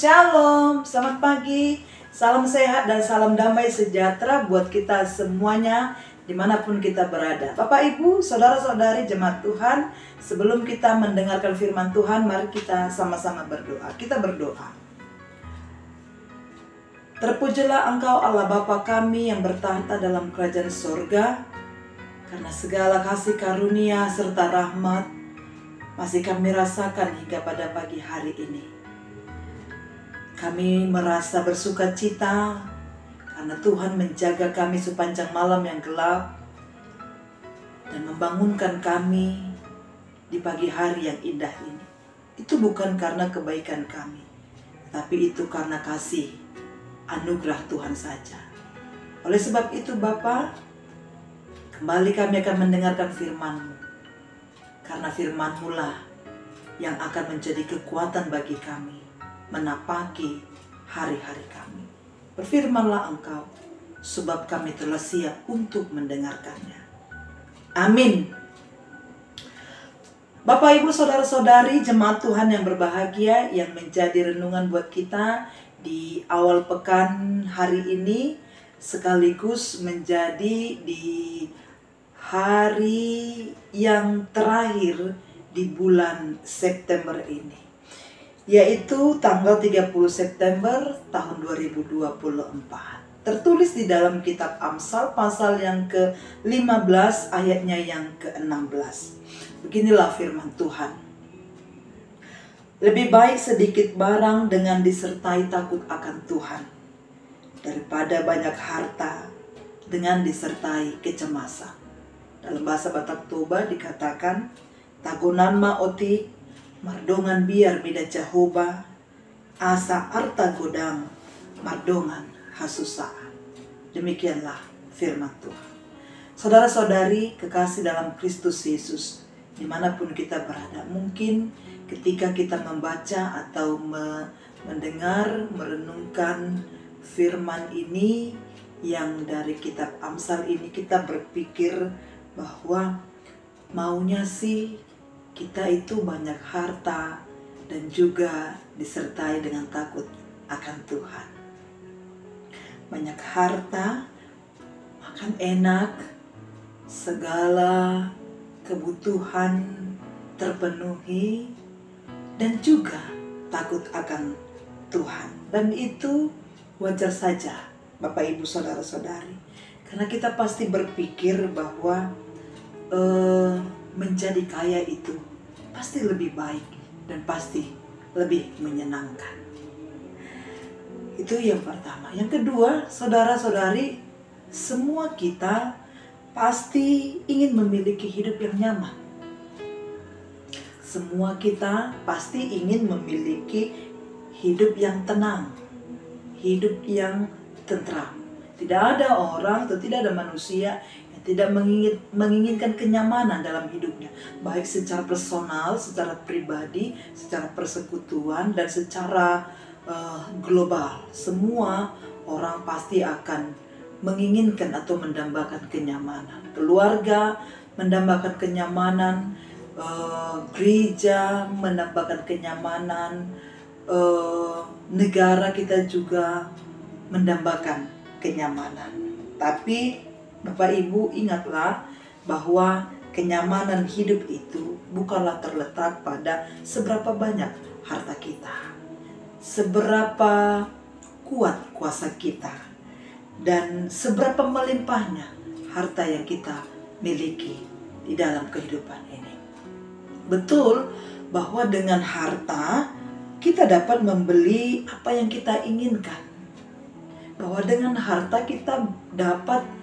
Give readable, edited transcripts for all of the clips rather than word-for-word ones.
Shalom, selamat pagi, salam sehat dan salam damai sejahtera buat kita semuanya dimanapun kita berada. Bapak Ibu, saudara-saudari jemaat Tuhan, sebelum kita mendengarkan firman Tuhan, mari kita sama-sama berdoa. Kita berdoa. Terpujilah Engkau Allah Bapa kami yang bertahta dalam kerajaan sorga, karena segala kasih karunia serta rahmat masih kami rasakan hingga pada pagi hari ini. Kami merasa bersuka cita karena Tuhan menjaga kami sepanjang malam yang gelap dan membangunkan kami di pagi hari yang indah ini. Itu bukan karena kebaikan kami, tapi itu karena kasih anugerah Tuhan saja. Oleh sebab itu Bapa, kembali kami akan mendengarkan firman-Mu, karena firman-Mu lah yang akan menjadi kekuatan bagi kami menapaki hari-hari kami. Berfirmanlah Engkau, sebab kami telah siap untuk mendengarkannya. Amin. Bapak, Ibu, saudara-saudari, jemaat Tuhan yang berbahagia, yang menjadi renungan buat kita di awal pekan hari ini, sekaligus menjadi di hari yang terakhir di bulan September ini, yaitu tanggal 30 September tahun 2024. Tertulis di dalam kitab Amsal pasal yang ke-15 ayatnya yang ke-16. Beginilah firman Tuhan. Lebih baik sedikit barang dengan disertai takut akan Tuhan, daripada banyak harta dengan disertai kecemasan. Dalam bahasa Batak Toba dikatakan, tagunan ma oti mardongan biar mida Jehovah, asa arta godang mardongan hasusaan. Demikianlah firman Tuhan. Saudara-saudari kekasih dalam Kristus Yesus, dimanapun kita berada, mungkin ketika kita membaca atau mendengar, merenungkan firman ini yang dari kitab Amsal ini, kita berpikir bahwa maunya sih kita itu banyak harta dan juga disertai dengan takut akan Tuhan. Banyak harta, makan enak, segala kebutuhan terpenuhi, dan juga takut akan Tuhan. Dan itu wajar saja Bapak Ibu saudara-saudari, karena kita pasti berpikir bahwa menjadi kaya itu pasti lebih baik dan pasti lebih menyenangkan. Itu yang pertama. Yang kedua, saudara-saudari, semua kita pasti ingin memiliki hidup yang nyaman. Semua kita pasti ingin memiliki hidup yang tenang, hidup yang tentram. Tidak ada orang atau tidak ada manusia tidak menginginkan kenyamanan dalam hidupnya, baik secara personal, secara pribadi, secara persekutuan, dan secara global. Semua orang pasti akan menginginkan atau mendambakan kenyamanan. Keluarga mendambakan kenyamanan, gereja mendambakan kenyamanan, negara kita juga mendambakan kenyamanan. Tapi Bapak Ibu ingatlah bahwa kenyamanan hidup itu bukanlah terletak pada seberapa banyak harta kita, seberapa kuat kuasa kita, dan seberapa melimpahnya harta yang kita miliki di dalam kehidupan ini. Betul bahwa dengan harta kita dapat membeli apa yang kita inginkan, bahwa dengan harta kita dapat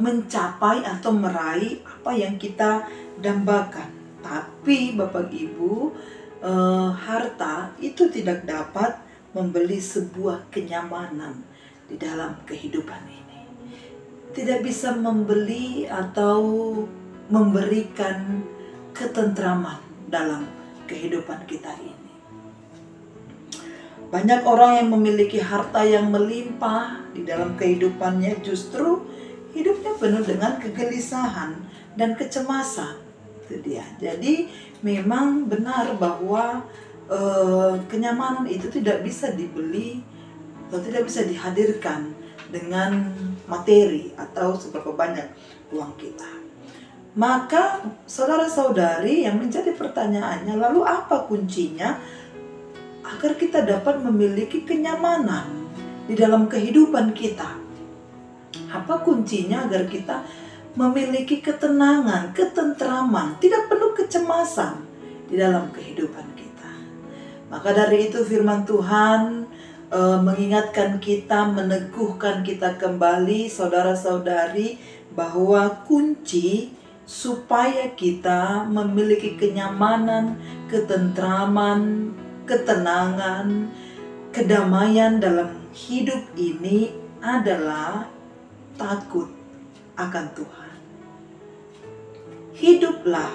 mencapai atau meraih apa yang kita dambakan. Tapi Bapak Ibu, harta itu tidak dapat membeli sebuah kenyamanan di dalam kehidupan ini. Tidak bisa membeli atau memberikan ketentraman dalam kehidupan kita ini. Banyak orang yang memiliki harta yang melimpah di dalam kehidupannya, justru hidupnya penuh dengan kegelisahan dan kecemasan. Itu dia. Jadi memang benar bahwa kenyamanan itu tidak bisa dibeli atau tidak bisa dihadirkan dengan materi atau seberapa banyak uang kita. Maka saudara-saudari, yang menjadi pertanyaannya, lalu apa kuncinya agar kita dapat memiliki kenyamanan di dalam kehidupan kita? Apa kuncinya agar kita memiliki ketenangan, ketentraman, tidak penuh kecemasan di dalam kehidupan kita? Maka dari itu firman Tuhan mengingatkan kita, meneguhkan kita kembali, saudara-saudari, bahwa kunci supaya kita memiliki kenyamanan, ketentraman, ketenangan, kedamaian dalam hidup ini adalah takut akan Tuhan. Hiduplah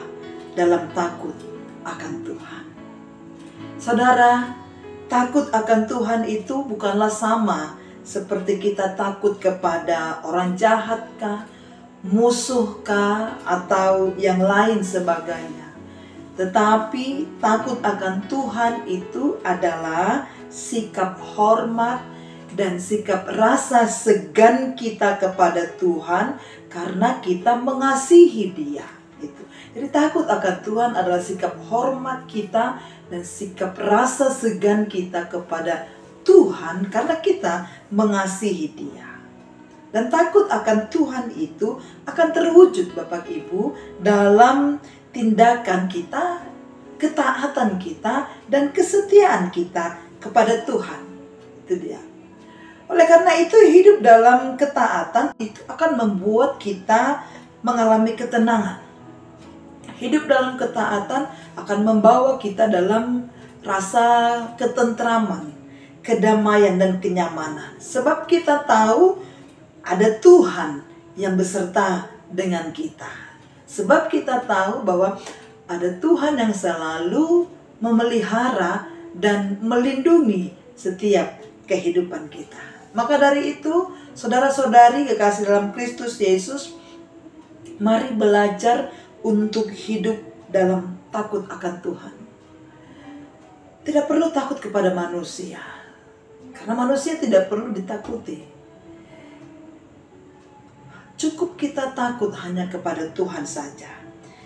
dalam takut akan Tuhan. Saudara, takut akan Tuhan itu bukanlah sama seperti kita takut kepada orang jahat kah, musuh kah, atau yang lain sebagainya. Tetapi takut akan Tuhan itu adalah sikap hormat dan sikap rasa segan kita kepada Tuhan karena kita mengasihi Dia. Jadi takut akan Tuhan adalah sikap hormat kita dan sikap rasa segan kita kepada Tuhan karena kita mengasihi Dia. Dan takut akan Tuhan itu akan terwujud Bapak Ibu dalam tindakan kita, ketaatan kita, dan kesetiaan kita kepada Tuhan. Itu dia. Oleh karena itu hidup dalam ketaatan itu akan membuat kita mengalami ketenangan. Hidup dalam ketaatan akan membawa kita dalam rasa ketentraman, kedamaian, dan kenyamanan. Sebab kita tahu ada Tuhan yang beserta dengan kita. Sebab kita tahu bahwa ada Tuhan yang selalu memelihara dan melindungi setiap kehidupan kita. Maka dari itu, saudara-saudari kekasih dalam Kristus Yesus, mari belajar untuk hidup dalam takut akan Tuhan. Tidak perlu takut kepada manusia, karena manusia tidak perlu ditakuti. Cukup kita takut hanya kepada Tuhan saja,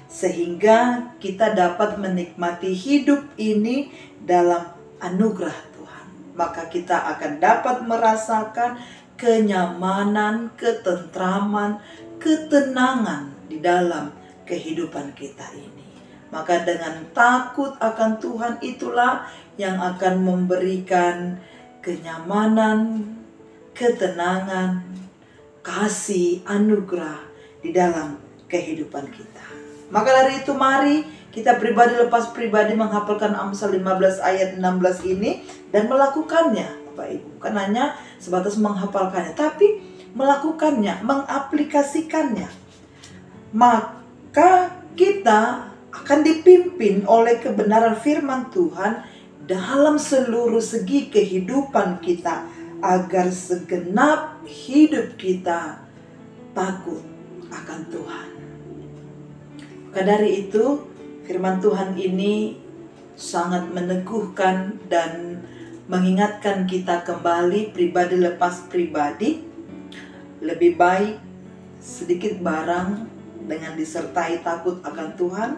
sehingga kita dapat menikmati hidup ini dalam anugerah Tuhan. Maka kita akan dapat merasakan kenyamanan, ketentraman, ketenangan di dalam kehidupan kita ini. Maka dengan takut akan Tuhan itulah yang akan memberikan kenyamanan, ketenangan, kasih, anugerah di dalam kehidupan kita. Maka dari itu mari kita pribadi lepas pribadi menghafalkan Amsal 15 ayat 16 ini dan melakukannya, Bapak Ibu. Bukan hanya sebatas menghafalkannya, tapi melakukannya, mengaplikasikannya. Maka kita akan dipimpin oleh kebenaran firman Tuhan dalam seluruh segi kehidupan kita, agar segenap hidup kita takut akan Tuhan. Maka dari itu firman Tuhan ini sangat meneguhkan dan mengingatkan kita kembali pribadi lepas pribadi. Lebih baik sedikit barang dengan disertai takut akan Tuhan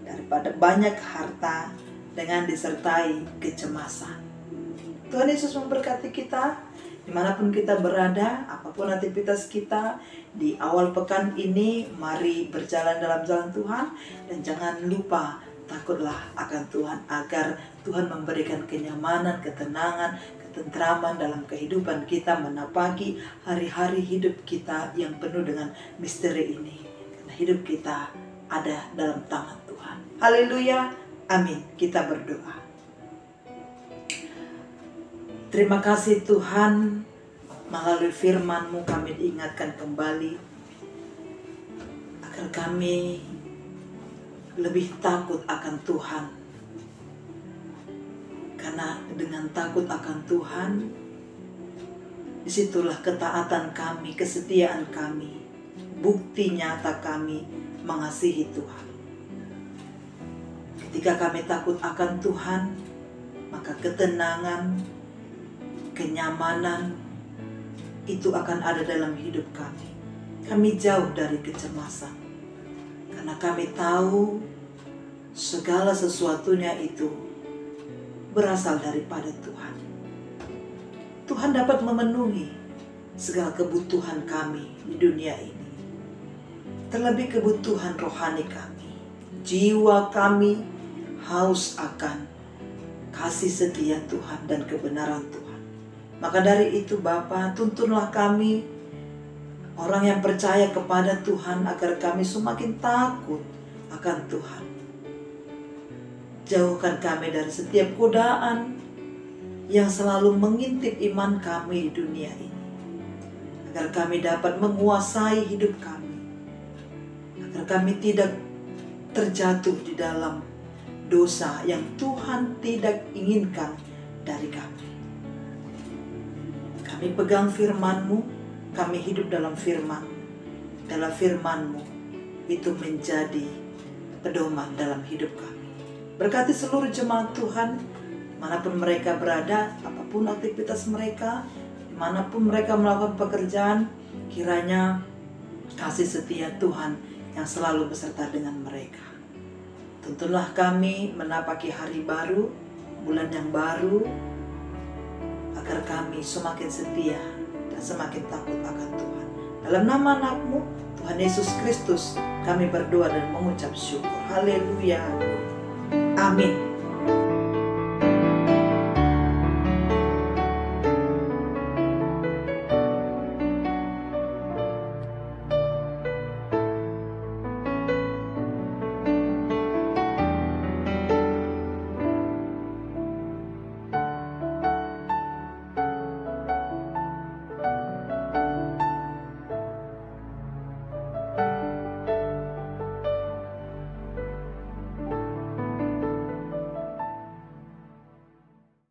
daripada banyak harta dengan disertai kecemasan. Tuhan Yesus memberkati kita dimanapun kita berada, apapun aktivitas kita di awal pekan ini. Mari berjalan dalam jalan Tuhan dan jangan lupa takutlah akan Tuhan, agar Tuhan memberikan kenyamanan, ketenangan, ketentraman dalam kehidupan kita menapaki hari-hari hidup kita yang penuh dengan misteri ini. Karena hidup kita ada dalam tangan Tuhan. Haleluya, amin. Kita berdoa. Terima kasih Tuhan, melalui firman-Mu kami diingatkan kembali agar kami lebih takut akan Tuhan. Karena dengan takut akan Tuhan, disitulah ketaatan kami, kesetiaan kami, bukti nyata kami mengasihi Tuhan. Ketika kami takut akan Tuhan, maka ketenangan, kenyamanan itu akan ada dalam hidup kami. Kami jauh dari kecemasan, karena kami tahu segala sesuatunya itu berasal daripada Tuhan. Tuhan dapat memenuhi segala kebutuhan kami di dunia ini. Terlebih kebutuhan rohani kami. Jiwa kami haus akan kasih setia Tuhan dan kebenaran Tuhan. Maka dari itu Bapa, tuntunlah kami, orang yang percaya kepada Tuhan, agar kami semakin takut akan Tuhan. Jauhkan kami dari setiap godaan yang selalu mengintip iman kami di dunia ini, agar kami dapat menguasai hidup kami, agar kami tidak terjatuh di dalam dosa yang Tuhan tidak inginkan dari kami. Kami pegang firman-Mu, kami hidup dalam firman. Dalam firman-Mu itu menjadi pedoman dalam hidup kami. Berkati seluruh jemaat Tuhan, manapun mereka berada, apapun aktivitas mereka, dimanapun mereka melakukan pekerjaan, kiranya kasih setia Tuhan yang selalu beserta dengan mereka. Tuntunlah kami menapaki hari baru, bulan yang baru, agar kami semakin setia dan semakin takut akan Tuhan. Dalam nama anak-Mu, Tuhan Yesus Kristus, kami berdoa dan mengucap syukur. Haleluya. Amin.